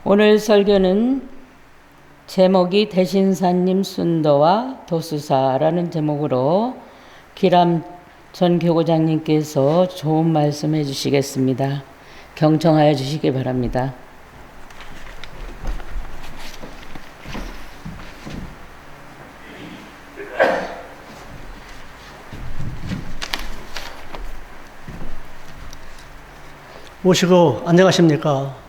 오늘 설교는 제목이 대신사님 순도와 도수사라는 제목으로 기람 전 교구장님께서 좋은 말씀 해주시겠습니다. 경청하여 주시기 바랍니다. 모시고 안녕하십니까?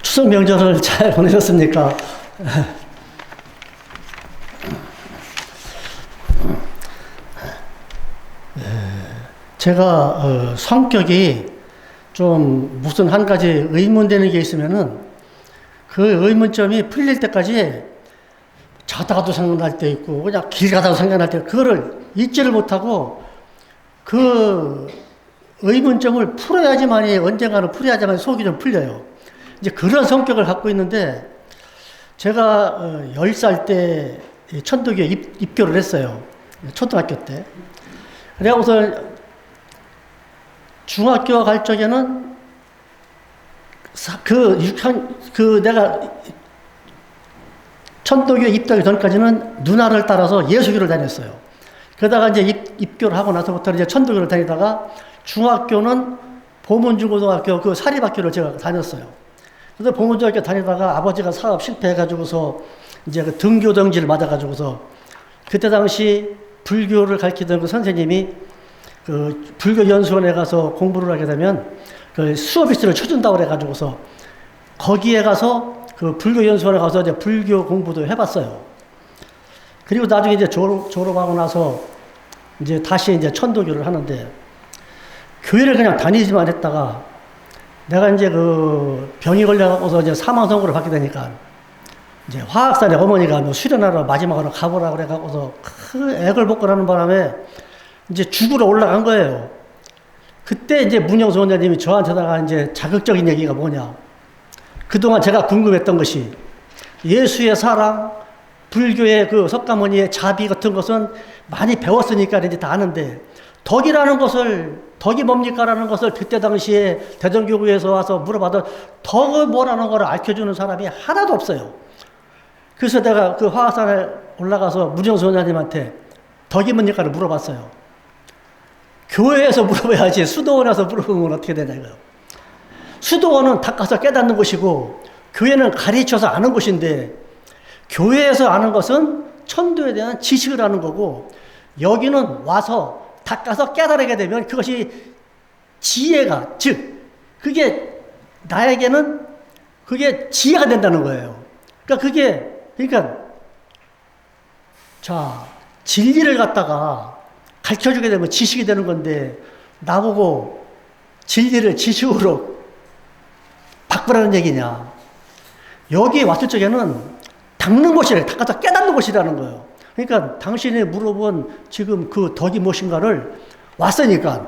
추석 명절을 잘 보내셨습니까? 제가 성격이 좀 무슨 한 가지 의문되는 게 있으면은 그 의문점이 풀릴 때까지 자다가도 생각날 때 있고 그냥 길 가다가 생각날 때 그거를 잊지를 못하고 그 의문점을 풀어야지만이 언젠가는 풀어야지만 속이 좀 풀려요. 이제 그런 성격을 갖고 있는데 제가 10살 때 천도교에 입교를 했어요. 초등학교 때. 그래갖고서 중학교 갈 적에는 내가 천도교에 입학하기 전까지는 누나를 따라서 예수교를 다녔어요. 그러다가 이제 입교를 하고 나서부터는 이제 천도교를 다니다가 중학교는 보문중고등학교 그 사립학교를 제가 다녔어요. 그래서 보문중학교 다니다가 아버지가 사업 실패해가지고서 이제 그 등교정지를 맞아가지고서 그때 당시 불교를 가르치던 그 선생님이 그 불교연수원에 가서 공부를 하게 되면 그 수업일수를 쳐준다고 그래가지고서 거기에 가서 그 불교연수원에 가서 이제 불교 공부도 해봤어요. 그리고 나중에 이제 졸업하고 나서 이제 다시 이제 천도교를 하는데 교회를 그냥 다니지만 했다가 내가 이제 그 병이 걸려갖고서 이제 사망 선고를 받게 되니까 이제 화학산에 어머니가 뭐 수련하러 마지막으로 가보라 그래갖고서 그 액을 먹고 나는 바람에 이제 죽으러 올라간 거예요. 그때 이제 문영수 원장님이 저한테다가 이제 자극적인 얘기가 뭐냐. 그동안 제가 궁금했던 것이 예수의 사랑, 불교의 그 석가모니의 자비 같은 것은 많이 배웠으니까 이제 다 아는데 덕이 뭡니까? 라는 것을 그때 당시에 대전교구에서 와서 물어봐도 덕이 뭐라는 걸 알려주는 사람이 하나도 없어요. 그래서 내가 그 화학산에 올라가서 문정수 원장님한테 덕이 뭡니까를 물어봤어요. 교회에서 물어봐야지 수도원에서 물어보면 어떻게 되냐 이거요. 수도원은 닦아서 깨닫는 곳이고 교회는 가르쳐서 아는 곳인데 교회에서 아는 것은 천도에 대한 지식을 아는 거고 여기는 와서 닦아서 깨달게 되면 그것이 지혜가 즉 그게 나에게는 그게 지혜가 된다는 거예요. 그러니까 자 진리를 갖다가 가르쳐주게 되면 지식이 되는 건데 나보고 진리를 지식으로 바꾸라는 얘기냐. 여기 왔을 적에는 닦는 곳이래. 닦아서 깨닫는 곳이라는 거예요. 그러니까 당신이 물어본 지금 그 덕이 무엇인가를 왔으니까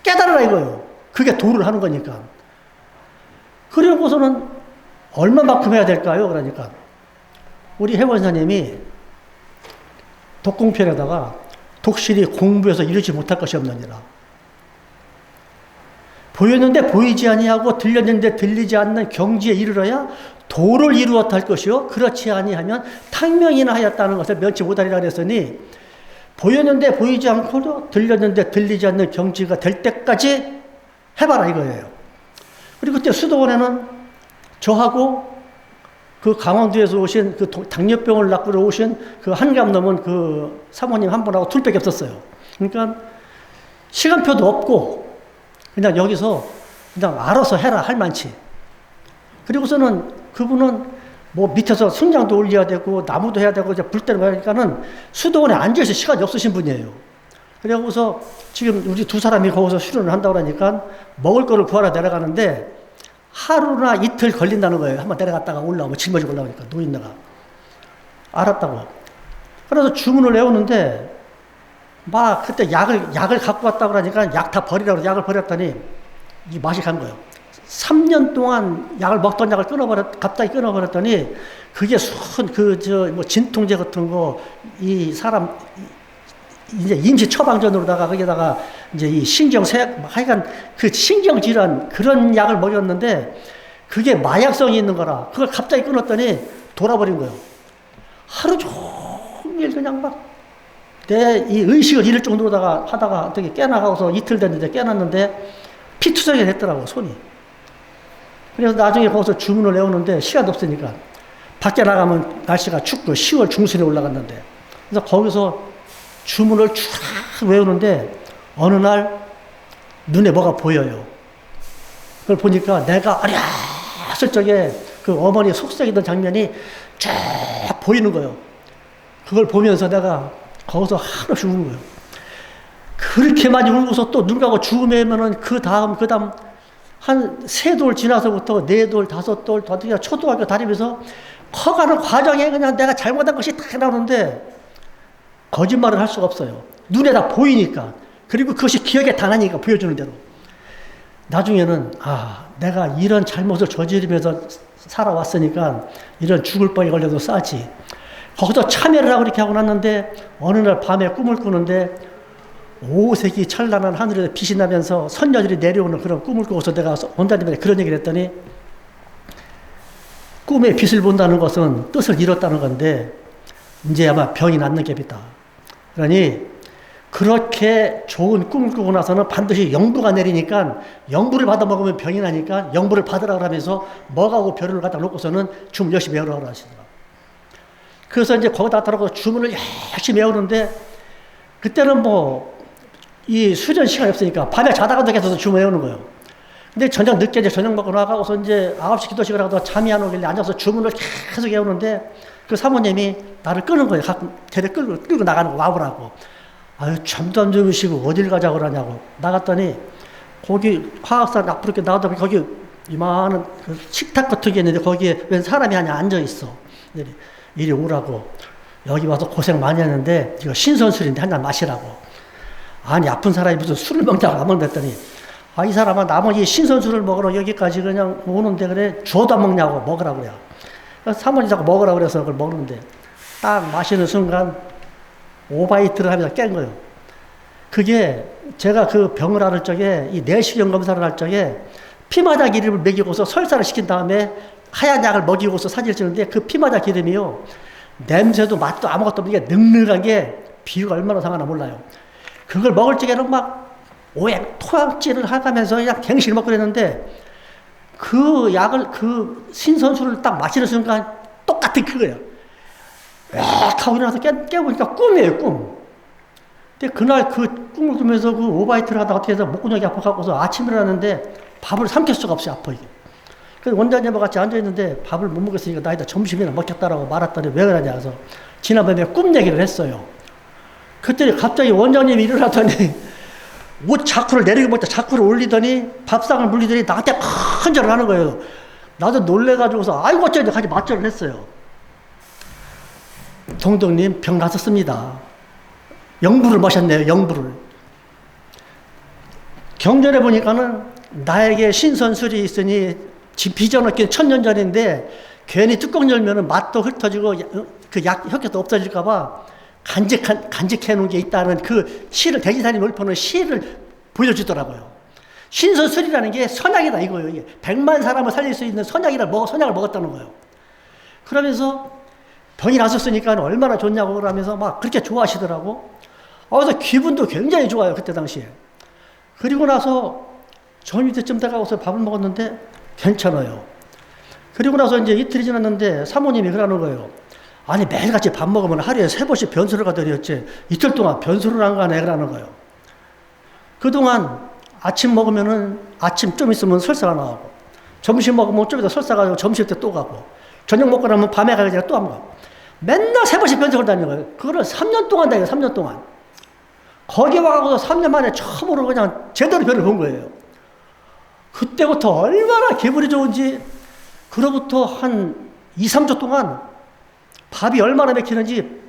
깨달으라 이거예요. 그게 도를 하는 거니까. 그리고서는 얼마만큼 해야 될까요? 그러니까 우리 회원사님이 독공편에다가 독실히 공부해서 이루지 못할 것이 없느니라. 보였는데 보이지 아니하고 들렸는데 들리지 않는 경지에 이르러야 도를 이루었다 할 것이요 그렇지 아니하면 탕명이나 하였다는 것을 면치 못하리라 그랬으니 보였는데 보이지 않고도 들렸는데 들리지 않는 경지가 될 때까지 해봐라 이거예요. 그리고 그때 수도원에는 저하고 그 강원도에서 오신 그 당뇨병을 낫고 오신 그 한감 넘은 그 사모님 한 분하고 둘밖에 없었어요. 그러니까 시간표도 없고 그냥 여기서 그냥 알아서 해라 할 만치. 그리고서는 그분은 뭐 밑에서 순장도 올려야 되고 나무도 해야 되고 이제 불 때는 거니까는 수도원에 앉아있을 시간이 없으신 분이에요. 그래서 지금 우리 두 사람이 거기서 수련을 한다고 하니까 먹을 거를 구하러 내려가는데 하루나 이틀 걸린다는 거예요. 한번 내려갔다가 올라오고 짊어지고 올라오니까 노인네가. 알았다고. 그래서 주문을 외우는데 막 그때 약을 갖고 왔다고 하니까 약 다 버리라고 약을 버렸더니 이 맛이 간 거예요. 3년 동안 먹던 약을 갑자기 끊어버렸더니, 그게 뭐 진통제 같은 거, 이 사람, 이제 임시 처방전으로다가 거기다가 이제 이 하여간 그 신경질환 그런 약을 먹였는데, 그게 마약성이 있는 거라, 그걸 갑자기 끊었더니 돌아버린 거예요. 하루 종일 그냥 내 이 의식을 잃을 정도로다가 하다가 되게 깨나가고서 이틀 됐는데 깨났는데 피투성이 됐더라고, 손이. 그래서 나중에 거기서 주문을 외우는데 시간도 없으니까 밖에 나가면 날씨가 춥고 10월 중순에 올라갔는데, 그래서 거기서 주문을 쫙 외우는데 어느 날 눈에 뭐가 보여요. 그걸 보니까 내가 어렸을 적에 그 어머니 속삭이던 장면이 쫙 보이는 거예요. 그걸 보면서 내가 거기서 한없이 우는 거예요. 그렇게 많이 울고서 또 눈 감고 죽으면은 그 다음 한 3돌 지나서부터 4돌, 5돌, 더 초등학교 다니면서 커가는 과정에 그냥 내가 잘못한 것이 다 나오는데 거짓말을 할 수가 없어요. 눈에 다 보이니까. 그리고 그것이 기억에 다 나니까, 보여주는 대로. 나중에는 내가 이런 잘못을 저지르면서 살아왔으니까 이런 죽을 뻔히 걸려도 싸지. 거기서 참여를 하고 이렇게 하고 났는데 어느 날 밤에 꿈을 꾸는데 오색이 찬란한 하늘에 빛이 나면서 선녀들이 내려오는 그런 꿈을 꾸고서 내가 원장님한테 그런 얘기를 했더니, 꿈에 빛을 본다는 것은 뜻을 이뤘다는 건데 이제 아마 병이 낫는 ገብ이다. 그러니 그렇게 좋은 꿈을 꾸고 나서는 반드시 영부가 내리니까 영부를 받아 먹으면 병이 나니까 영부를 받으라고 하면서 먹하고 벼루를 갖다 놓고서는 주문 열심히 외우라고 하시더라고요. 그래서 이제 거기다 따라고 주문을 열심히 외우는데, 그때는 이 수련 시간이 없으니까 밤에 자다가도 계속 주문 외우는 거예요. 근데 늦게 이제 저녁 먹고 나가고서 이제 9시 기도 시간 하고 잠이 안 오길래 앉아서 주문을 계속 외우는데 그 사모님이 나를 끄는 거예요. 가끔 대대 끌고 나가는 거, 와보라고. 잠도 안 주무시고 어딜 가자고 그러냐고. 나갔더니 거기 화학산 앞으로 이렇게 나가다 보니 거기 이만한 그 식탁 같은 게 있는데 거기에 웬 사람이 하나 앉아 있어. 이리 오라고. 여기 와서 고생 많이 했는데 이거 신선술인데 한 잔 마시라고. 아니, 아픈 사람이 무슨 술을 먹자고 안 먹는다더니, 이 사람아, 나머지 신선술을 먹으러 여기까지 그냥 오는데 그래 줘도 안 먹냐고. 먹으라고 그래요. 사모님 자꾸 먹으라고 그래서 그걸 먹는데 딱 마시는 순간 오바이트를 하면서 깬 거예요. 그게 제가 그 병을 앓을 적에 이 내시경 검사를 할 적에 피마다 기름을 먹이고서 설사를 시킨 다음에 하얀 약을 먹이고서 사진을 찍는데 그 피마다 기름이요, 냄새도 맛도 아무것도 없는 게 눅눅한 게 비유가 얼마나 상하나 몰라요. 그걸 먹을 적에는 토악질을 하면서 그냥 갱실 먹고 그랬는데 그 약을, 그 신선수를 딱 마시는 순간 똑같은 그거예요. 하고 일어나서 깨보니까 꿈이에요, 꿈. 근데 그날 그 꿈을 꾸면서 그 오바이트를 하다가 어떻게 해서 목구멍이 아파갖고서 아침에 일어났는데 밥을 삼킬 수가 없어요, 아파, 이게. 그래서 원장님과 같이 앉아있는데 밥을 못 먹었으니까 나이다 점심이나 먹겠다라고 말았더니 왜 그러냐 해서 지난번에 꿈 얘기를 했어요. 그때 갑자기 원장님이 일어나더니 옷 자쿠를 내리고 먹다 자쿠를 올리더니 밥상을 물리더니 나한테 큰절을 하는 거예요. 나도 놀래가지고서 아이고 어쩌지 같이 맞절을 했어요. 동동님 병 나셨습니다. 영부를 마셨네요, 영부를. 경전에 보니까는 나에게 신선술이 있으니 빚어넣긴 1000년 전인데 괜히 뚜껑 열면은 맛도 흩어지고 그 혁기도 없어질까봐 간직해 놓은 게 있다는 그 시를 대지사님 읊어놓은 시를 보여주더라고요. 신선술이라는 게 선약이다 이거예요. 이게 100만 사람을 살릴 수 있는 선약을 먹었다는 거예요. 그러면서 병이 나셨으니까 얼마나 좋냐고 그러면서 막 그렇게 좋아하시더라고. 그래서 기분도 굉장히 좋아요, 그때 당시에. 그리고 나서 저녁 때쯤 돼가고서 밥을 먹었는데 괜찮아요. 그리고 나서 이제 이틀이 지났는데 사모님이 그러는 거예요. 아니, 매일같이 밥 먹으면 하루에 3번씩 변수를 가더니였지 이틀 동안 변수를 안 가네, 그러는 거예요. 그동안 아침 먹으면은 아침 좀 있으면 설사가 나오고, 점심 먹으면 좀 이따 설사가 나고 점심 때 또 가고, 저녁 먹고 나면 밤에 가야 또 한 번. 맨날 3번씩 변수를 다니는 거예요. 그거를 3년 동안 다녀요, 3년 동안. 거기 와가지고 3년 만에 처음으로 그냥 제대로 별을 본 거예요. 그때부터 얼마나 기분이 좋은지, 그로부터 한 2, 3주 동안 밥이 얼마나 맥히는지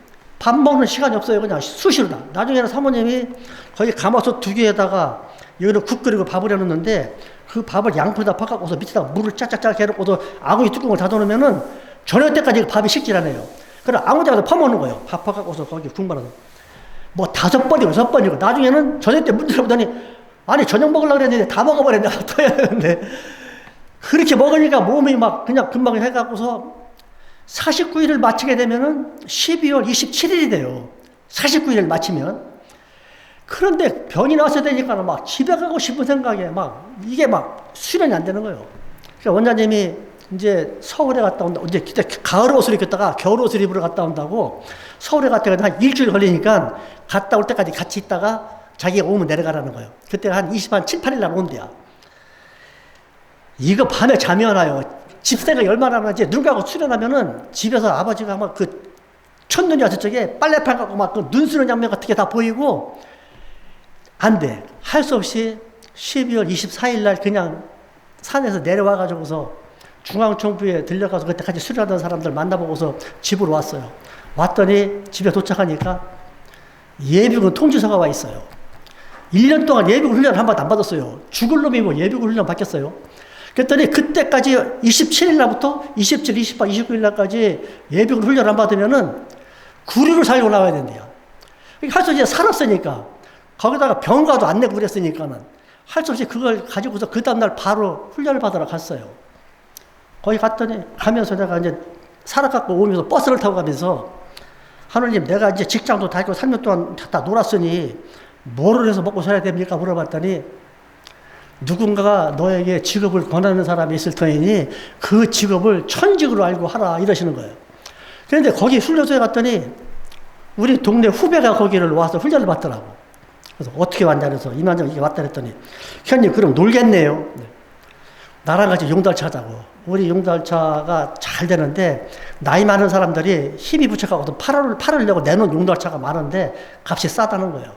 밥 먹는 시간이 없어요. 그냥 수시로 다. 나중에는 사모님이 거기 가마솥 2개에다가 여기는 국 끓이고 밥을 해놓는데 그 밥을 양푼에다 퍼갖고서 밑에다가 물을 짝짝짝 해놓고서 아궁이 뚜껑을 닫아놓으면은 저녁 때까지 밥이 식질 않아요. 그래 아무 데가서 퍼먹는 거예요. 밥 퍼갖고서 거기 국물에서. 뭐 5번이고 6번이고 나중에는 저녁 때 문 열어보더니 아니 저녁 먹으려고 그랬는데 다 먹어버렸네. 또 해야 되는데 그렇게 먹으니까 몸이 막 그냥 금방 해갖고서 49일을 마치게 되면은 12월 27일이 돼요. 49일을 마치면. 그런데 병이 나서 되니까 막 집에 가고 싶은 생각에 막 이게 막 수련이 안 되는 거예요. 그러니까 원장님이 이제 서울에 갔다 온다. 이제 그때 가을 옷을 입었다가 겨울 옷을 입으러 갔다 온다고 서울에 갔다가 한 일주일 걸리니까 갔다 올 때까지 같이 있다가 자기가 오면 내려가라는 거예요. 그때 한 7, 8일 날 온대요. 이거 밤에 잠이 안 와요. 집 생각이 얼마나 나는지 눈 감고 수련하면은 집에서 아버지가 막 그 첫눈이 왔을 적에 빨래판 갖고 막 그 눈 쓰는 장면 같은 게 다 보이고 안 돼. 할 수 없이 12월 24일 날 그냥 산에서 내려와가지고서 중앙정부에 들려가서 그때 같이 수련하던 사람들 만나보고서 집으로 왔어요. 왔더니 집에 도착하니까 예비군 통지서가 와 있어요. 1년 동안 예비군 훈련 한 번도 안 받았어요. 죽을 놈이 뭐 예비군 훈련 받겠어요? 그랬더니 그때까지 27일 날부터 27, 28, 29일 날까지 예비군 훈련 안 받으면은 구류를 살고 나와야 된대요. 할 수 없이 살았으니까. 거기다가 병가도 안 내고 그랬으니까는 할 수 없이 그걸 가지고서 그 다음날 바로 훈련을 받으러 갔어요. 거기 갔더니 가면서 내가 이제 살아갖고 오면서 버스를 타고 가면서 하느님 내가 이제 직장도 다니고 3년 동안 다 놀았으니 뭐를 해서 먹고 살아야 됩니까? 물어봤더니 누군가가 너에게 직업을 권하는 사람이 있을 터이니 그 직업을 천직으로 알고 하라 이러시는 거예요. 그런데 거기 훈련소에 갔더니 우리 동네 후배가 거기를 와서 훈련을 받더라고. 그래서 어떻게 왔냐 그래서 이만정 이게 왔다 그랬더니 형님 그럼 놀겠네요. 나랑 같이 용달차 하자고. 우리 용달차가 잘 되는데 나이 많은 사람들이 힘이 부족하고도 팔으려고 내놓은 용달차가 많은데 값이 싸다는 거예요.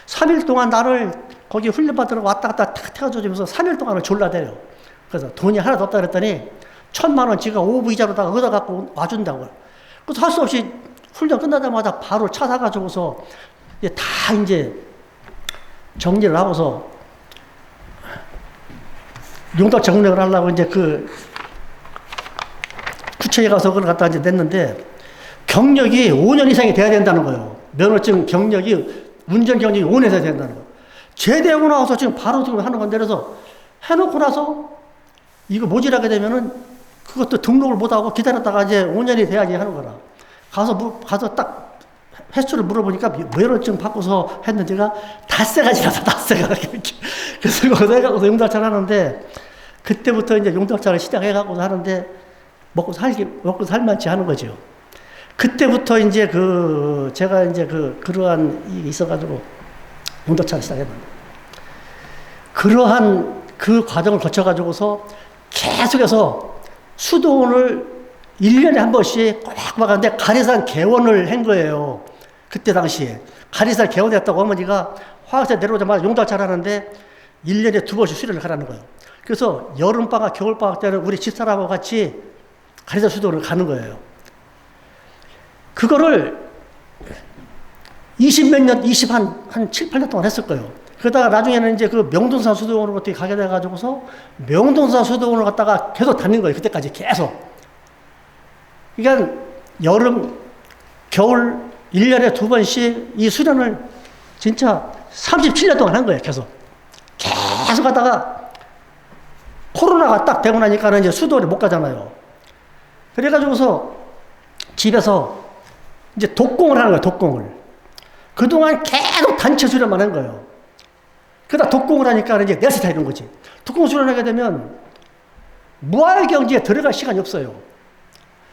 3일 동안 나를 거기 훈련받으러 왔다 갔다 탁 태워주면서 3일 동안을 졸라대요. 그래서 돈이 하나도 없다 그랬더니 1,000만 원 지가 오부 이자로다가 얻어갖고 와준다고요. 그래서 할 수 없이 훈련 끝나자마자 바로 차 사가지고서 다 이제 정리를 하고서 용달차 공략을 하려고 이제 그 구청에 가서 그걸 갖다 이제 냈는데 경력이 5년 이상이 돼야 된다는 거예요. 면허증 경력이 운전 경력이 5년 이상이 된다는 거예요. 제대하고 나와서 지금 바로 지금 하는 건데 그래서 해놓고 나서 이거 모질하게 되면은 그것도 등록을 못하고 기다렸다가 이제 5년이 돼야지 하는 거라. 가서 딱 횟수를 물어보니까 면허증 바꿔서 했는데가 닷새가 지나서 닷새가 그래서 그거 해갖고서 용달차를 하는데 그때부터 이제 용달차를 시작해갖고서 하는데 먹고 살만치 하는 거죠. 그때부터 이제 제가 이제 그러한 일이 있어가지고 용달차를 시작했는데 그러한 그 과정을 거쳐가지고서 계속해서 수도원을 1년에 한 번씩 꽉 하는데 가리산 개원을 한 거예요. 그때 당시에. 가리산 개원했다고 어머니가 화학산 내려오자마자 용달차를 하는데 1년에 2번씩 수련을 가라는 거예요. 그래서 여름방학, 겨울방학 때는 우리 집사람하고 같이 가리산 수도원을 가는 거예요. 그거를 20몇 년, 한 7, 8년 동안 했을 거예요. 그러다가 나중에는 이제 그 명동산 수도원으로 어떻게 가게 돼가지고서 명동산 수도원을 갔다가 계속 다닌 거예요. 그때까지 계속. 그러니까 여름, 겨울 1년에 2번씩 이 수련을 진짜 37년 동안 한 거예요. 계속 하다가 코로나가 딱 되고 나니까는 이제 수도원에 못 가잖아요. 그래가지고서 집에서 이제 독공을 하는 거예요. 독공을. 그동안 계속 단체 수련만 한 거예요. 그러다 독공을 하니까 이제 내 스타일인 거지. 독공 수련하게 되면 무아의 경지에 들어갈 시간이 없어요.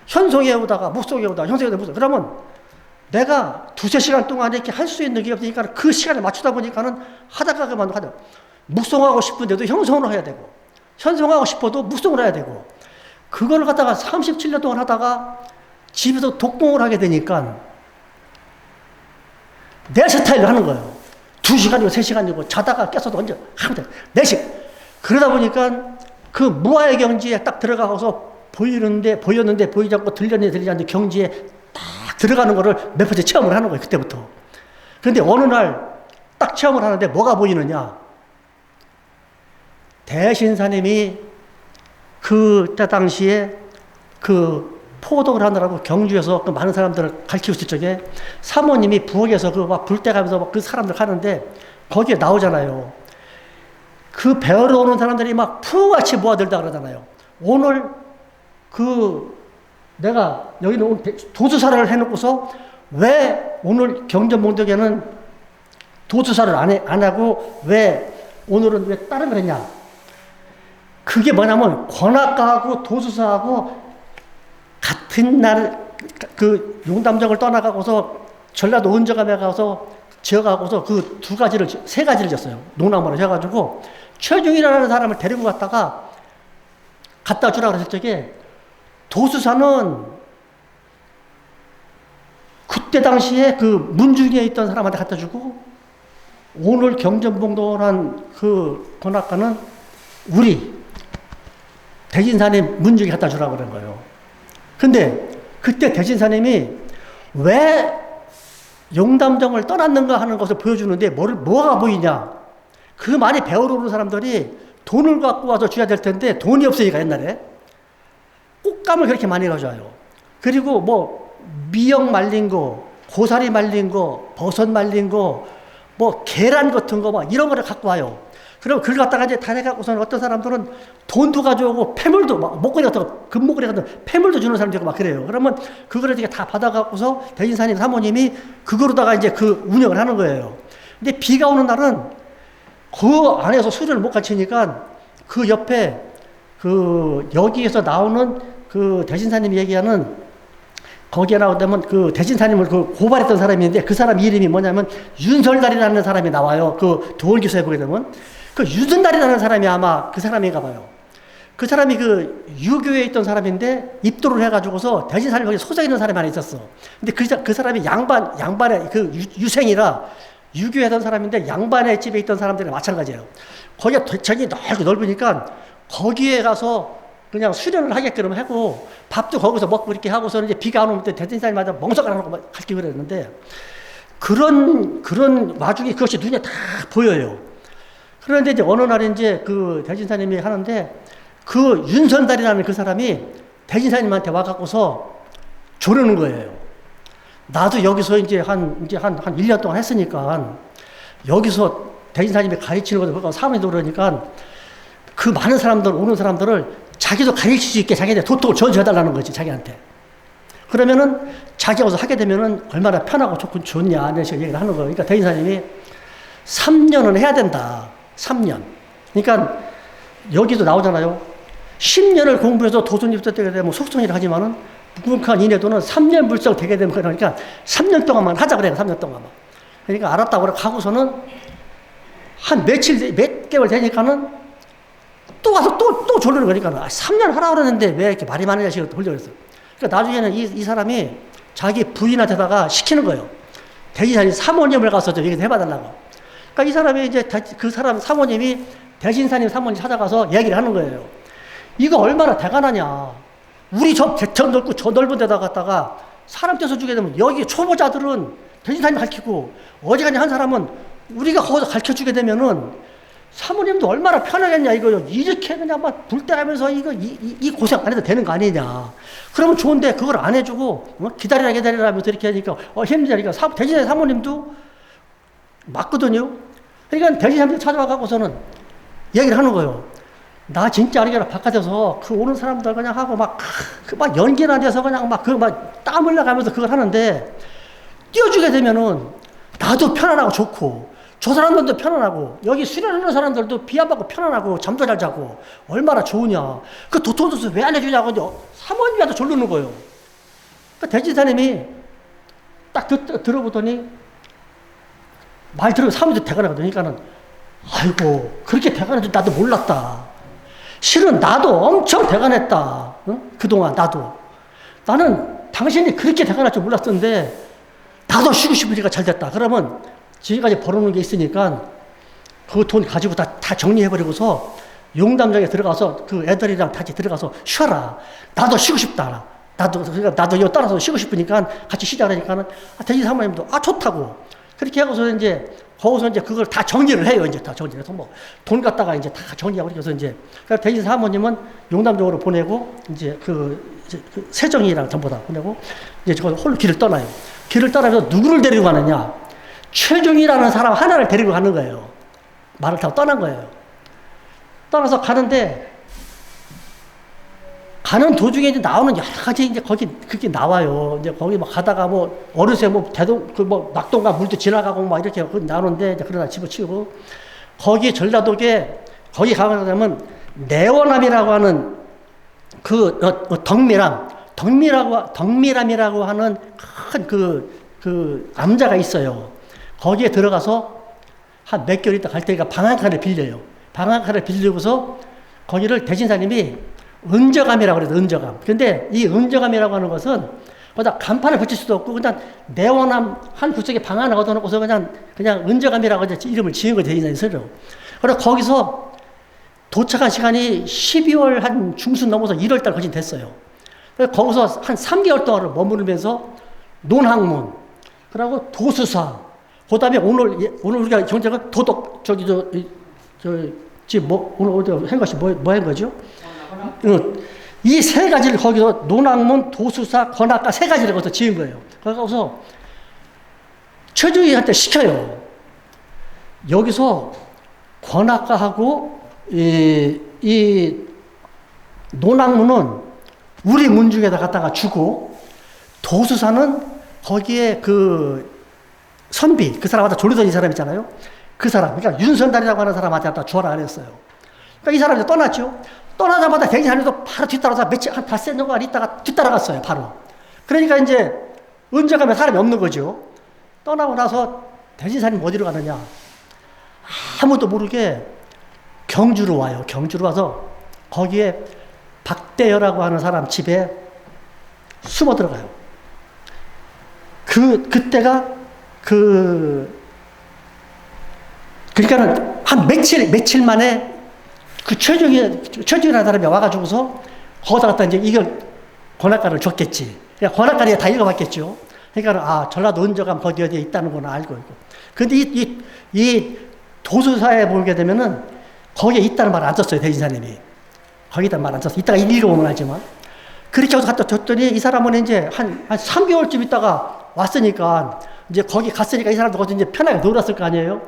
현송에 오다가 묵송에 오다가 현송에 오다가 묵송. 그러면 내가 2-3시간 동안 이렇게 할 수 있는 게 없으니까 그 시간에 맞추다 보니까는 하다가 그만 하다. 묵송하고 싶은데도 현송을 해야 되고, 현송하고 싶어도 묵송을 해야 되고, 그걸 갖다가 37년 동안 하다가 집에서 독공을 하게 되니까 내 스타일로 하는 거예요. 2시간이고 3시간이고 자다가 깨서도 언제 하면 돼. 4시. 그러다 보니까 그 무아의 경지에 딱 들어가서 보였는데 보이지 않고 들리지 않는 경지에 딱 들어가는 거를 몇 번째 체험을 하는 거예요, 그때부터. 그런데 어느 날 딱 체험을 하는데 뭐가 보이느냐. 대신사님이 그때 당시에 그 포독을 하느라고 경주에서 그 많은 사람들을 가르치고 있을 적에 사모님이 부엌에서 그 막 불때 가면서 막 그 사람들 하는데 거기에 나오잖아요. 그 배우러 오는 사람들이 막 푸같이 모아들다 그러잖아요. 오늘 그 내가 여기는 도수사를 해놓고서 왜 오늘 경전봉덕에는 도수사를 안 하고 왜 오늘은 왜 다른 걸 했냐. 그게 뭐냐면 권학가하고 도수사하고 같은 날 그 용담정을 떠나가고서 전라도 은저감에 가서 지어가고서 그 두 가지를, 세 가지를 졌어요. 농담으로 해가지고 최중이라는 사람을 데리고 갔다가 갖다 주라 그랬을 적에 도수사는 그때 당시에 그 문중에 있던 사람한테 갖다 주고 오늘 경전봉도란 그 권학가는 우리 대진사님 문중에 갖다 주라고 그런 거예요. 근데 그때 대진사님이 왜 용담정을 떠났는가 하는 것을 보여주는데 뭐가 보이냐. 그 많이 배우러 오는 사람들이 돈을 갖고 와서 줘야 될 텐데 돈이 없으니까 옛날에 꽃감을 그렇게 많이 가져와요. 그리고 뭐 미역 말린 거, 고사리 말린 거, 버섯 말린 거, 뭐 계란 같은 거 막 이런 거를 갖고 와요. 그럼 그걸 갖다가 이제 다 해갖고서는 어떤 사람들은 돈도 가져오고 패물도 막 목걸이 같은 거, 금목걸이 같은 거, 패물도 주는 사람도 있고 막 그래요. 그러면 그거를 이렇게 다 받아갖고서 대진사님 사모님이 그거로다가 이제 그 운영을 하는 거예요. 근데 비가 오는 날은 그 안에서 수련을 못 갖추니까 그 옆에 그 여기에서 나오는 그 대진사님이 얘기하는 거기에 나오면 그 대진사님을 그 고발했던 사람이 있는데 그 사람 이름이 뭐냐면 윤설달이라는 사람이 나와요. 그 도월기서에 보게 되면 그 윤설달이라는 사람이 아마 그 사람인가 봐요. 그 사람이 그 유교에 있던 사람인데 입도를 해가지고서 대진사님 거기 소재 있는 사람이 하나 있었어. 근데 그 사람이 양반의 그 유생이라 유교에 하던 사람인데 양반의 집에 있던 사람들이랑 마찬가지예요. 거기가 되게 넓으니까 거기에 가서 그냥 수련을 하게끔 하고 밥도 거기서 먹고 이렇게 하고서는 이제 비가 안 오면 대진사님마다 멍석을 하고 갈게 그랬는데 그런 와중에 그것이 눈에 다 보여요. 그런데 이제 어느 날 이제 그 대진사님이 하는데 그 윤선달이라는 그 사람이 대진사님한테 와갖고서 조르는 거예요. 나도 여기서 이제 한 1년 동안 했으니까 여기서 대진사님이 가르치는 것도 보고 사모님도 그러니까 그 많은 사람들, 오는 사람들을 자기도 가르칠 수 있게 자기한테 도톡을 전수해달라는 거지, 자기한테. 그러면은 자기가 와서 하게 되면은 얼마나 편하고 좋냐, 이런 식으로 얘기를 하는 거예요. 그러니까 대인사님이 3년은 해야 된다. 3년. 그러니까 여기도 나오잖아요. 10년을 공부해서 도순입도 되게 되면 속성이라 하지만은 북한 이내도는 3년 불성 되게 되면 그러니까 3년 동안만 하자 그래요, 3년 동안만. 그러니까 알았다고 그래 가고서는 한 몇 개월 되니까는 또 와서 또 졸르는 거니까 3년 하라고 그러는데 왜 이렇게 말이 많으냐 식으로 돌려 그랬어요. 그러니까 나중에는 이 사람이 자기 부인한테다가 시키는 거예요. 대진사님 사모님을 가서 좀 얘기 해봐달라고. 그러니까 이 사람이 이제 그 사람 사모님이 대진사님 사모님 찾아가서 얘기를 하는 거예요. 이거 얼마나 대단하냐. 우리 저 넓고 저 넓은 데다 갔다가 사람 떼서 주게 되면 여기 초보자들은 대진사님 가르치고 어지간히 한 사람은 우리가 거기서 가르쳐 주게 되면은 사모님도 얼마나 편하겠냐, 이거. 이렇게 그냥 막 불때가면서 이 고생 안 해도 되는 거 아니냐. 그러면 좋은데 그걸 안 해주고, 기다리라 하면서 이렇게 하니까, 힘드니까. 대신에 사모님도 맞거든요. 그러니까 대신에 찾아와갖고서는 얘기를 하는 거예요. 나 진짜 아니라 바깥에서 그 오는 사람들 그냥 하고 막 연기나 돼서 그냥 땀 흘려가면서 그걸 하는데, 띄워주게 되면은 나도 편안하고 좋고, 저 사람들도 편안하고 여기 수련하는 사람들도 비 안 받고 편안하고 잠도 잘 자고 얼마나 좋으냐. 그 도토도수 왜 안 해주냐고 사모님한테 졸르는 거예요. 그 대진사님이 딱 들어보더니 말 들으면 사모님도 대단하거든요. 그러니까는 아이고 그렇게 대단한 줄 나도 몰랐다. 실은 나도 엄청 대단했다. 응? 그동안 나는 당신이 그렇게 대단할 줄 몰랐었는데 나도 쉬고 싶으니까 잘 됐다. 그러면 지금까지 벌어놓은 게 있으니까 그 돈 가지고 다 정리해버리고서 용담장에 들어가서 그 애들이랑 같이 들어가서 쉬어라. 나도 쉬고 싶다. 나도 이거 따라서 쉬고 싶으니까 같이 쉬자 그러니까는 대신 사모님도 좋다고. 그렇게 하고서 이제 거기서 이제 그걸 다 정리를 해요. 이제 다 정리를 해서 뭐 돈 갖다가 이제 다 정리하고 그래서 이제 그러니까 대신 사모님은 용담적으로 보내고 이제 그 세정이랑 전부 다 보내고 이제 저 홀로 길을 떠나요. 길을 떠나면서 누구를 데리고 가느냐? 최중이라는 사람 하나를 데리고 가는 거예요. 말을 타고 떠난 거예요. 떠나서 가는데 가는 도중에 이제 나오는 여러 가지 이제 거기 그게 나와요. 이제 거기 막 가다가 뭐 어느새 뭐 대동 그 뭐 낙동강 물도 지나가고 막 이렇게 나오는데 이제 그러다 집어치우고 거기 전라도에 거기 가면 내원암이라고 하는 그 덕미람이라고 하는 큰 그 암자가 있어요. 거기에 들어가서 한 몇 개월 있다 갈 때가 방 한 칸을 빌려요. 방 한 칸을 빌리고서 거기를 대신사님이 은저감이라고 그래요. 은저감. 근데 이 은저감이라고 하는 것은 거기다 간판을 붙일 수도 없고 그냥 내원암 한 구석에 방 하나 얻어놓고서 그냥 은저감이라고 이제 이름을 지은 거예요. 대신사님 스스로. 그래서 거기서 도착한 시간이 12월 한 중순 넘어서 1월 달 거진 됐어요. 그래서 거기서 한 3개월 동안을 머무르면서 논학문, 그리고 도수사, 그 다음에 오늘 우리가 경제가 도덕, 지금 오늘 어디 한 것이 뭐 한 거죠? 이 세 가지를 거기서 논학문, 도수사, 권학가 세 가지를 거기서 지은 거예요. 거기서 최주희한테 시켜요. 여기서 권학가하고 이 논학문은 우리 문중에다 갖다가 주고 도수사는 거기에 그 선비, 그 사람한테 졸리던 이 사람 있잖아요. 그 사람, 그러니까 윤선달이라고 하는 사람한테 갖다 주어라 그랬어요. 그러니까 이 사람이 떠났죠. 떠나자마자 대신하면서 바로 뒤따라서 며칠, 한 닷새 정도 있다가 뒤따라갔어요, 바로. 그러니까 이제 언제 가면 사람이 없는 거죠. 떠나고 나서 대신사님 어디로 가느냐. 아무도 모르게 경주로 와요. 경주로 와서 거기에 박대여라고 하는 사람 집에 숨어 들어가요. 그때가 그러니까는 한 며칠 만에 그 최중이라는 사람이 와가지고서 거기다 갖다 이제 이걸 권학가를 줬겠지. 그러니까 권학가를 다 읽어봤겠죠. 그러니까 전라도 은저감 거기 어디에 있다는구나 알고 있고. 근데 이 도수사에 보게 되면은 거기에 있다는 말 안 썼어요, 대신사님이. 거기다 말 안 썼어요. 이따가 읽어보면 알지만. 그렇게 해서 갖다 줬더니 이 사람은 이제 한 3개월쯤 있다가 왔으니까 이제 거기 갔으니까 이 사람도 거기 이제 편하게 놀았을 거 아니에요?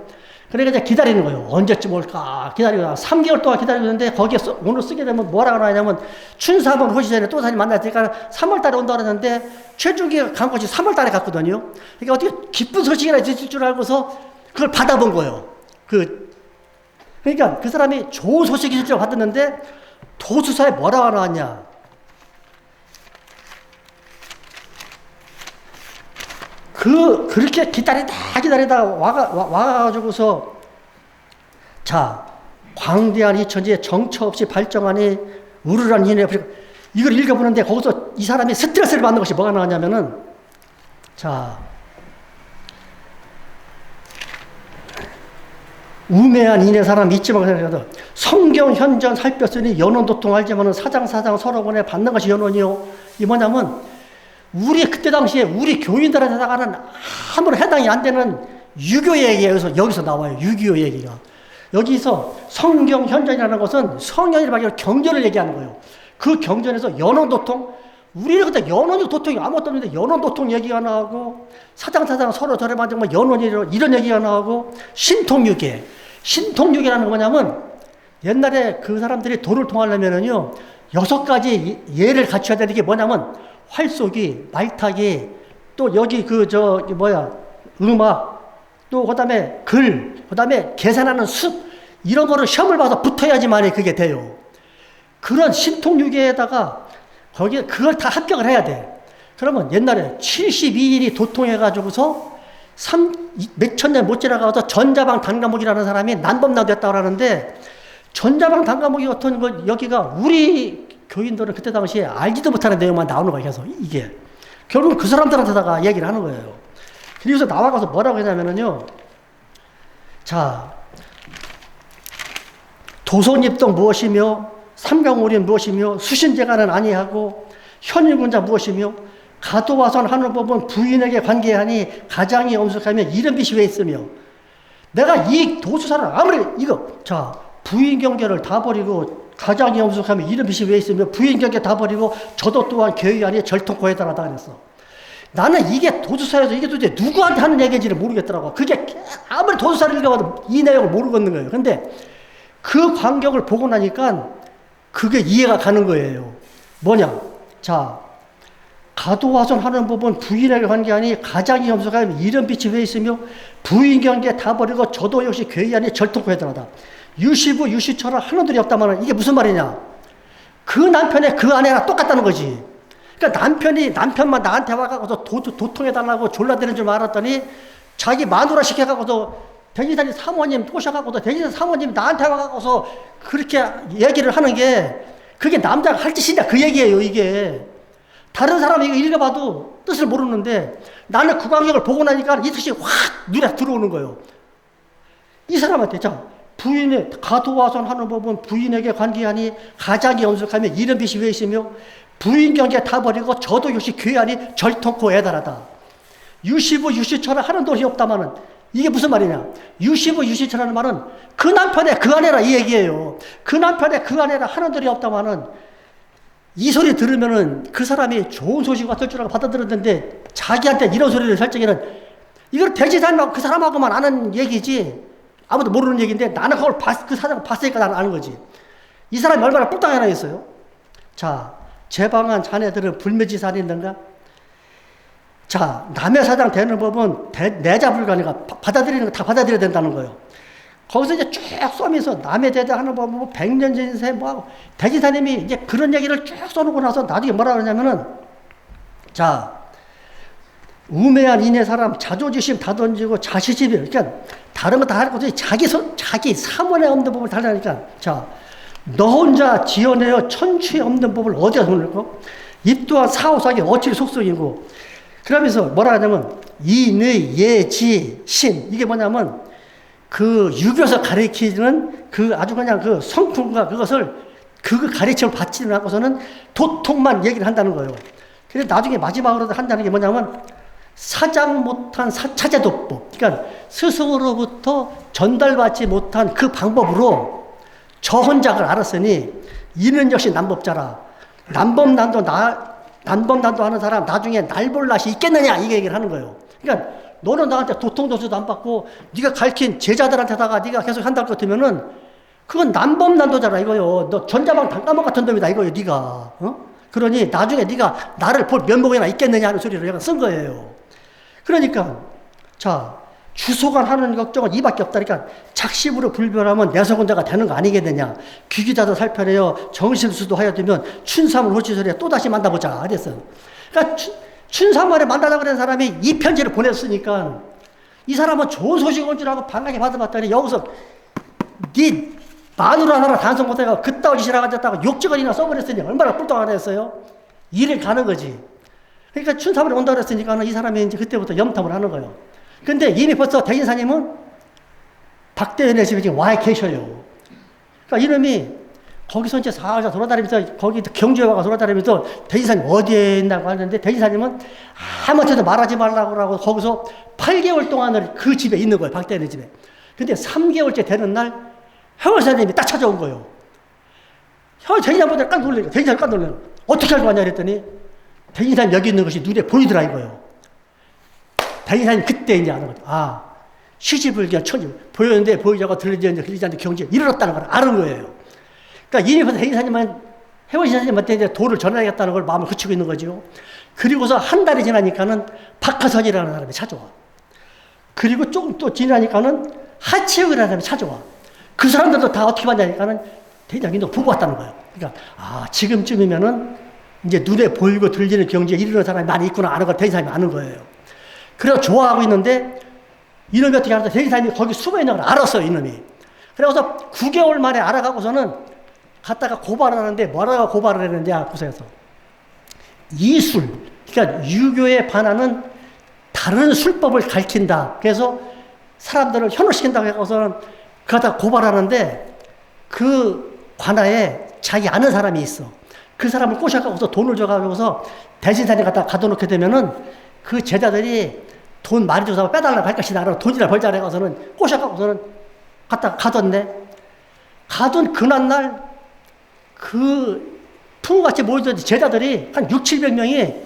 그러니까 이제 기다리는 거예요. 언제쯤 올까? 기다리고 3개월 동안 기다리고 있는데 거기에 오늘 쓰게 되면 뭐라고 하냐면 춘사번 호시전에 또 사진 만났으니까 3월 달에 온다고 그랬는데 최중기가 간 것이 3월 달에 갔거든요. 그러니까 어떻게 기쁜 소식이나 있을 줄 알고서 그걸 받아본 거예요. 그러니까 그 사람이 좋은 소식이 있을 줄 받았는데 도수사에 뭐라고 나왔냐? 그렇게 기다리다가 와가지고서, 자, 광대한 이 천지에 정처 없이 발정하니 우르란 이네. 이걸 읽어보는데 거기서 이 사람이 스트레스를 받는 것이 뭐가 나왔냐면은, 자, 우매한 이네 사람 잊지 말고 생각해도 성경 현전 살폈으니 연원도통 알지만은 사장 서로원에 받는 것이 연원이요. 이 뭐냐면, 그때 당시에 우리 교인들한테다가는 아무런 해당이 안 되는 유교 얘기가 여기서 나와요. 유교 얘기가. 여기서 성경 현전이라는 것은 성경이라고 하기로 경전을 얘기하는 거예요. 그 경전에서 연원도통, 우리는 그때 연원이 도통이 아무것도 없는데 연원도통 얘기가 나오고, 사장 서로 저래 만든 뭐 연원이로 이런 얘기가 나오고, 신통유계. 신통유계라는 건 뭐냐면, 옛날에 그 사람들이 도를 통하려면은요, 6가지 예를 갖춰야 되는 게 뭐냐면, 활쏘기, 말타기, 또 여기 음악, 또 그 다음에 글, 그 다음에 계산하는 숫, 이런 거를 시험을 봐서 붙어야지만 그게 돼요. 그런 신통유계에다가 거기에 그걸 다 합격을 해야 돼. 그러면 옛날에 72일이 도통해가지고서 몇천 년 못 지나가서 전자방 단과목이라는 사람이 난범나됐다고 하는데, 전자방 단과목이 어떤 거, 여기가 우리 교인들은 그때 당시에 알지도 못하는 내용만 나오는 거예요. 계속 이게. 결국은 그 사람들한테다가 얘기를 하는 거예요. 그래서 나와가서 뭐라고 하냐면요. 자, 도손입동 무엇이며, 삼강오리는 무엇이며, 수신제가는 아니하고, 현인군자 무엇이며 가도와손하는 법은 부인에게 관계하니 가장이 엄숙하면 이런 빛이 왜 있으며 내가 이 도수사를 아무리 부인 경계를 다 버리고 가장이 엄숙하면 이런 빛이 왜 있으며 부인 경계 다 버리고 저도 또한 교회안이 절통코 해달하다 그랬어. 나는 이게 도수사에서 이게 도대체 누구한테 하는 얘기인지를 모르겠더라고. 그게 아무리 도수사를 읽어봐도 이 내용을 모르겠는 거예요. 근데 그 광경을 보고 나니까 그게 이해가 가는 거예요. 뭐냐? 자, 가도와손 하는 법은 부인에게 관계하니 가장이 엄숙하면 이런 빛이 왜 있으며 부인 경계 다 버리고 저도 역시 교회 안에 절통코 해달하다. 유시부 유시처럼 하나들이 없다면 이게 무슨 말이냐? 그 남편의 그 아내랑 똑같다는 거지. 그러니까 남편만 나한테 와가지고 도통해달라고 졸라대는 줄 알았더니 자기 마누라 시켜가지고서 대지사님 사모님 꼬셔가지고서 대지사님 사모님이 나한테 와가지고서 그렇게 얘기를 하는 게 그게 남자가 할 짓이냐 그 얘기예요. 이게 다른 사람이 이거 읽어봐도 뜻을 모르는데 나는 그 광경을 보고 나니까 이 뜻이 확 눈에 들어오는 거예요. 이 사람한테 부인의 가도와손 하는 법은 부인에게 관계하니 가장이 엄숙하면 이런 빛이 왜 있으며 부인 경계 다 버리고 저도 역시 교회 안이 절통코 애달하다. 유시부 유시처럼 하는 돈이 없다마는 이게 무슨 말이냐? 유시부 유시처라는 말은 그 남편의 그 아내라 이 얘기예요. 그 남편의 그 아내라 하는 돈이 없다마는 이 소리 들으면은 그 사람이 좋은 소식 같을 줄 알고 받아들였는데 자기한테 이런 소리를 할 적에는 이걸 대지사님하고 그 사람하고만 아는 얘기지 아무도 모르는 얘기인데 나는 그걸 그 사람을 봤으니까 나는 아는 거지. 이 사람이 얼마나 뿔땅이 하나 있어요. 자, 제방한 자네들은 불매지산이 있는가? 자, 남의 사장 되는 법은 내자불가니까 받아들이는 거 다 받아들여야 된다는 거예요. 거기서 이제 쭉 쏘면서 남의 대장 하는 법은 뭐 백년 전세 뭐하고 대지사님이 이제 그런 얘기를 쭉 써놓고 나서 나중에 뭐라 그러냐면은 자, 우매한 이내 사람 자조지심 다 던지고 자시집이 그러니까 다른 거 다 할 것도 자기 사문에 없는 법을 달라니까 자, 너 혼자 지어내어 천추에 없는 법을 어디다 손을 거? 입 또한 사오사기 어찌를 속성이고 그러면서 뭐라 하냐면 이의 예지 신 이게 뭐냐면 그 유교에서 가르치는 그 아주 그냥 그 성품과 그것을 그 가르침을 받지 않고서는 도통만 얘기를 한다는 거예요. 그래서 나중에 마지막으로 한다는 게 뭐냐면 사장 못한 차제도법 그러니까 스승으로부터 전달받지 못한 그 방법으로 저 혼자를 알았으니 이는 역시 남법자라. 남법난도 하는 사람 나중에 날 볼 낯이 있겠느냐 이게 얘기를 하는 거예요. 그러니까 너는 나한테 도통도수도 안 받고 네가 가르친 제자들한테다가 네가 계속 한다고 같으면은 그건 남법난도잖아 이거요. 너 전자방 단까먹 같은 놈이다 이거요 네가. 어? 그러니 나중에 네가 나를 볼 면목이나 있겠느냐 하는 소리를 내가 쓴 거예요. 그러니까 자 주소간 하는 걱정은 이밖에 없다니까 작심으로 불변하면 내성혼자가 되는 거 아니겠느냐. 귀기자도 살펴내어 정실수도 하여 두면 춘삼을 호치소리에 또다시 만나보자 그랬어. 그러니까 춘삼월에 만나자 그런 사람이 이 편지를 보냈으니까 이 사람은 좋은 소식 온 줄 알고 반갑게 받아봤더니 여기서 네 마누라 하나 단속 못해가 그따위 짓이라 가졌다고 욕지거리나 써버렸으니 얼마나 뿔떡하나 했어요. 일을 가는 거지. 그러니까 춘삼월에 온다 그랬으니까 이 사람이 이제 그때부터 염탐을 하는 거예요. 근데 이미 벌써 대진사님은 박대현의 집에 지금 와 계셔요. 그러니까 이놈이 거기서 이제 살살 돌아다니면서 거기 경주에 와서 돌아다니면서 대진사님 어디에 있나고 하는데 대진사님은 아무한테도 말하지 말라고 하고 거기서 8개월 동안을 그 집에 있는 거예요. 박대현의 집에. 근데 3개월째 되는 날 회원사님이 딱 찾아온 거예요. 대진사님보다 깜짝 놀래요. 대진사님 깜짝 놀래요. 어떻게 알고 왔냐 그랬더니 대진사님 여기 있는 것이 눈에 보이더라 이거예요. 대진사님 그때 이제 아는 거죠. 아, 시집을 그냥 보였는데 보이자고 들리지 않는데 경지에 이르렀다는 걸 아는 거예요. 그러니까 이미 벌써 대진사님은 회원사님한테 이제 도를 전해야겠다는 걸 마음을 굳히고 있는 거죠. 그리고서 한 달이 지나니까는 박하선이라는 사람이 찾아와. 그리고 조금 또 지나니까는 하치혁이라는 사람이 찾아와. 그 사람들도 다 어떻게 봤냐니까는 대진사님이 너 보고 왔다는 거예요. 그러니까 아, 지금쯤이면은 이제 눈에 보이고 들리는 경지에 이르는 사람이 많이 있구나 아는 걸 대진사님이 아는 거예요. 그래서 좋아하고 있는데 이놈이 어떻게 알았어? 대진사님이 거기 숨어 있는 걸 알았어요, 이놈이. 그래서 9개월 만에 알아가고서는 갔다가 고발을 하는데 뭐라고 고발을 했느냐, 구서에서. 이술, 그러니까 유교에 반하는 다른 술법을 가르친다. 그래서 사람들을 현혹시킨다고 해서는 그러다 고발하는데 그 관하에 자기 아는 사람이 있어. 그 사람을 꼬셔가고서 돈을 줘가지고서 대신산에 갖다 가둬놓게 되면은 그 제자들이 돈 많이 줘서 빼달라고 할 것이다. 그러고 돈이나 벌자 해가서는 꼬셔가고서는 갖다 가뒀네. 가둔 그날 그 풍같이 모여든 제자들이 한 6, 700명이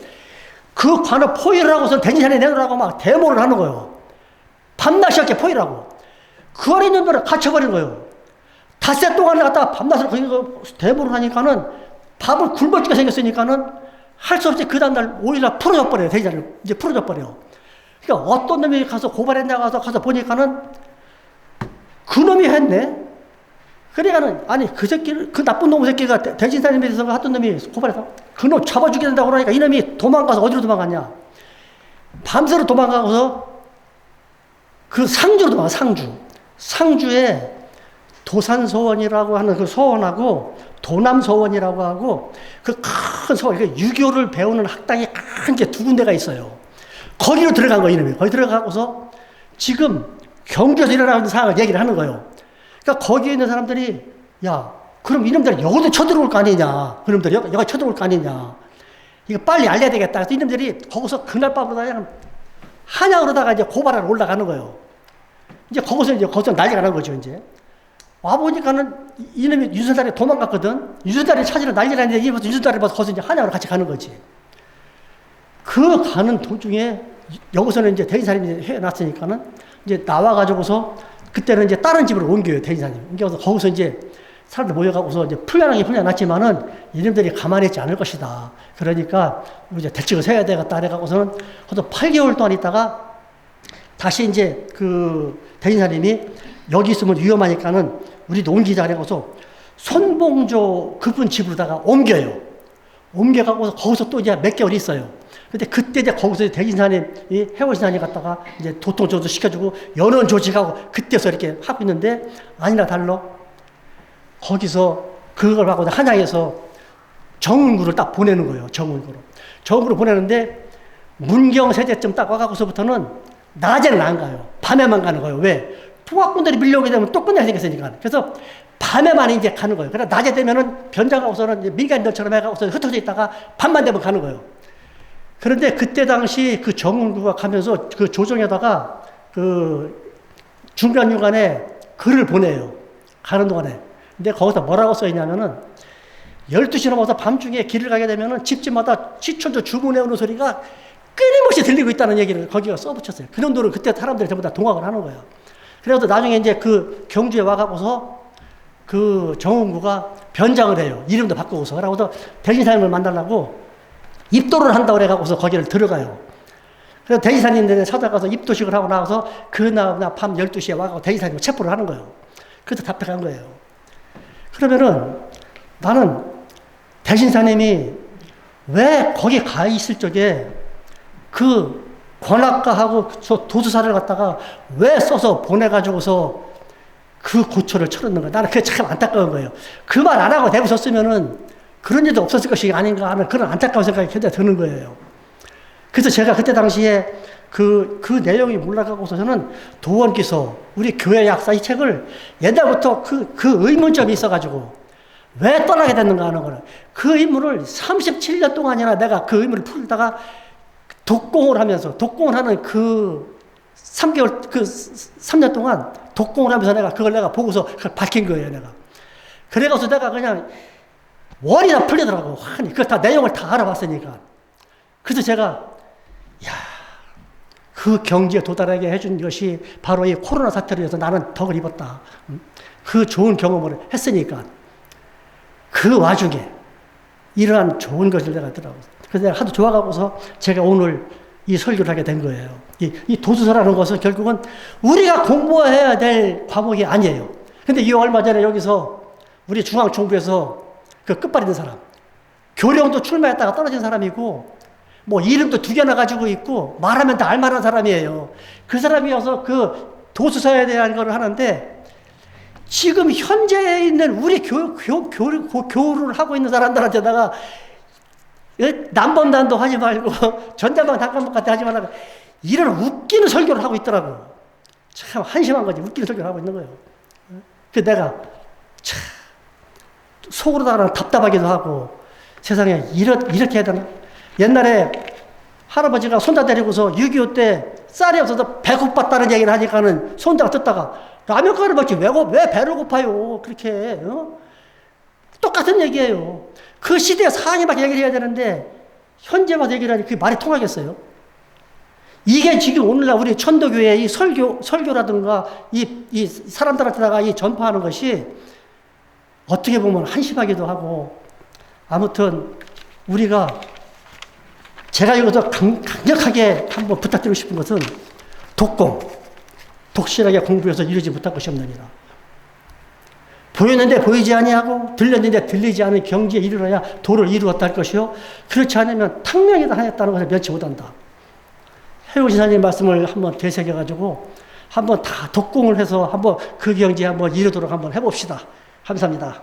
그 관을 포위를 하고서 대신산에 내놓으라고 막 데모를 하는 거예요. 밤낮이 없게 포위를 하고. 그 안에 있는 분을 갇혀버린 거예요. 닷새 동안에 갖다가 밤낮을 거기서 데모를 하니까는 밥을 굶어 죽게 생겼으니까는 할 수 없이 그 다음날 오히려 풀어져 버려요. 대신산을 이제 풀어져 버려요. 그러니까 어떤 놈이 가서 고발했냐고 가서 보니까는 그 놈이 했네. 그러니까는 아니 그 새끼를 그 나쁜 놈 새끼가 대신사님에 대해서 했던 놈이 고발해서 그놈 잡아 죽여야 된다고 그러니까 이놈이 도망가서 어디로 도망갔냐. 밤새로 도망가고서 그 상주로 도망가. 상주에 도산서원이라고 하는 그 서원하고 도남서원이라고 하고 그 큰 서원, 유교를 배우는 학당이 큰 게 두 군데가 있어요. 거기로 들어간 거예요, 이놈이. 거기 들어가고서 지금 경주에서 일어나는 상황을 얘기를 하는 거예요. 그러니까 거기에 있는 사람들이, 야, 그럼 이놈들 여기도 쳐들어올 거 아니냐. 그놈들 여기 쳐들어올 거 아니냐. 이거 빨리 알려야 되겠다. 그래서 이놈들이 거기서 그날 밤으로 그냥 한양으로다가 이제 고발하러 올라가는 거예요. 이제 거기서 난리가 난 거죠, 이제. 와보니까는 이놈이 유선달에 도망갔거든. 유선달에 찾으러 난리가 났는데 유선달에 봐서 거기서 이제 한양으로 같이 가는 거지. 그 가는 도중에 여기서는 이제 대인사님이 해놨으니까는 이제 나와가지고서 그때는 이제 다른 집으로 옮겨요, 대인사님. 옮겨서 거기서 이제 사람들 모여가고서 이제 풀려났지만은 이놈들이 가만히 있지 않을 것이다. 그러니까 이제 대책을 세워야 되겠다. 그래가고서는 한 8개월 동안 있다가 다시 이제 그 대인사님이 여기 있으면 위험하니까는 우리도 옮기자 그래가서 손봉조 그분 집으로다가 옮겨요. 옮겨가고서 거기서 또 이제 몇 개월 있어요. 근데 그때 이제 거기서 대진사님이 해월신사님 갔다가 이제 도통조도 시켜주고 연원 조직하고 그때서 이렇게 하고 있는데 아니나 달러 거기서 그걸 하고 한양에서 정은구를 딱 보내는 거예요. 정은구로 보내는데 문경 세제쯤 딱 와가고서부터는 낮에는 안 가요. 밤에만 가는 거예요. 왜? 포악꾼들이 밀려오게 되면 또 끝나게 생겼으니까. 그래서 밤에만 이제 가는 거예요. 그래서 낮에 되면은 변장하고서는 이제 민간인들처럼 해가고서 흩어져 있다가 밤만 되면 가는 거예요. 그런데 그때 당시 그 정은구가 가면서 그 조정에다가 그 중간중간에 글을 보내요. 가는 동안에. 근데 거기서 뭐라고 써있냐면은 12시 넘어서 밤중에 길을 가게 되면은 집집마다 시천조 주문해 오는 소리가 끊임없이 들리고 있다는 얘기를 거기가 써붙였어요. 그 정도로 그때 사람들이 전부 다 동학을 하는 거예요. 그래서 나중에 이제 그 경주에 와가고서 그 정은구가 변장을 해요. 이름도 바꾸고서. 그러고서 대신사님을 만나려고 입도를 한다고 그래가고서 거기를 들어가요. 그래서 대신사님들에 찾아가서 입도식을 하고 나와서 그날 밤 12시에 와가지고 대신사님을 체포를 하는 거예요. 그래서 답변한 거예요. 그러면은 나는 대신사님이 왜 거기 가 있을 적에 그 관악가하고 저 도수사를 갖다가 왜 써서 보내가지고서 그 고초를 치렀는가. 나는 그게 참 안타까운 거예요. 그 말 안 하고 대부 썼으면은 그런 일도 없었을 것이 아닌가 하는 그런 안타까운 생각이 굉장히 드는 거예요. 그래서 제가 그때 당시에 그 내용이 몰라가고서 저는 도원기서, 우리 교회 약사 이 책을 옛날부터 그 의문점이 있어가지고 왜 떠나게 됐는가 하는 거는 그 의문을 37년 동안이나 내가 그 의문을 풀다가 독공을 하는 그 3개월, 그 3년 동안 독공을 하면서 그걸 내가 보고서 그걸 밝힌 거예요, 내가. 그래가지고 내가 그냥 원이 다 풀리더라고. 아니, 그 다 내용을 다 알아봤으니까. 그래서 제가, 그 경지에 도달하게 해준 것이 바로 이 코로나 사태로 해서 나는 덕을 입었다. 그 좋은 경험을 했으니까. 그 와중에 이러한 좋은 것을 내가 들어가고. 그래서 내가 하도 좋아가고서 제가 오늘 이 설교를 하게 된 거예요. 이 도수서라는 것은 결국은 우리가 공부해야 될 과목이 아니에요. 근데 이 얼마 전에 여기서 우리 중앙정부에서 그 끝발 있는 사람, 교령도 출마했다가 떨어진 사람이고, 뭐 이름도 2개나 가지고 있고, 말하면 다 알만한 사람이에요. 그 사람이어서 그 도수서에 대한 걸 하는데, 지금 현재 있는 우리 교류를 하고 있는 사람들한테다가 남범단도 하지 말고 전자방 단감목 같은 하지 말라고 이런 웃기는 설교를 하고 있더라고. 참 한심한 거지. 웃기는 설교를 하고 있는 거예요. 그래서 내가 참 속으로다가 답답하기도 하고 세상에 이렇게 해야 되나? 옛날에 할아버지가 손자 데리고서 6.25 때 쌀이 없어서 배고팠다는 얘기를 하니까는 손자가 듣다가 라면가루 먹지 왜 배를 고파요? 그렇게 똑같은 얘기예요. 그 시대 상황에만 얘기를 해야 되는데 현재 와서 얘기를 하니 그게 말이 통하겠어요? 이게 지금 오늘날 우리 천도교회 이 설교라든가 이 사람들한테다가 이 전파하는 것이 어떻게 보면 한심하기도 하고 아무튼 우리가 제가 여기서 강력하게 한번 부탁드리고 싶은 것은 독실하게 공부해서 이루지 못할 것이 없느니라. 보였는데 보이지 아니하고 들렸는데 들리지 않은 경지에 이르러야 도를 이루었다 할 것이요. 그렇지 않으면 탕명이다 하였다는 것을 면치 못한다. 해용 지사님 말씀을 한번 되새겨가지고 한번 다 독공을 해서 한번 그 경지에 한번 이르도록 한번 해봅시다. 감사합니다.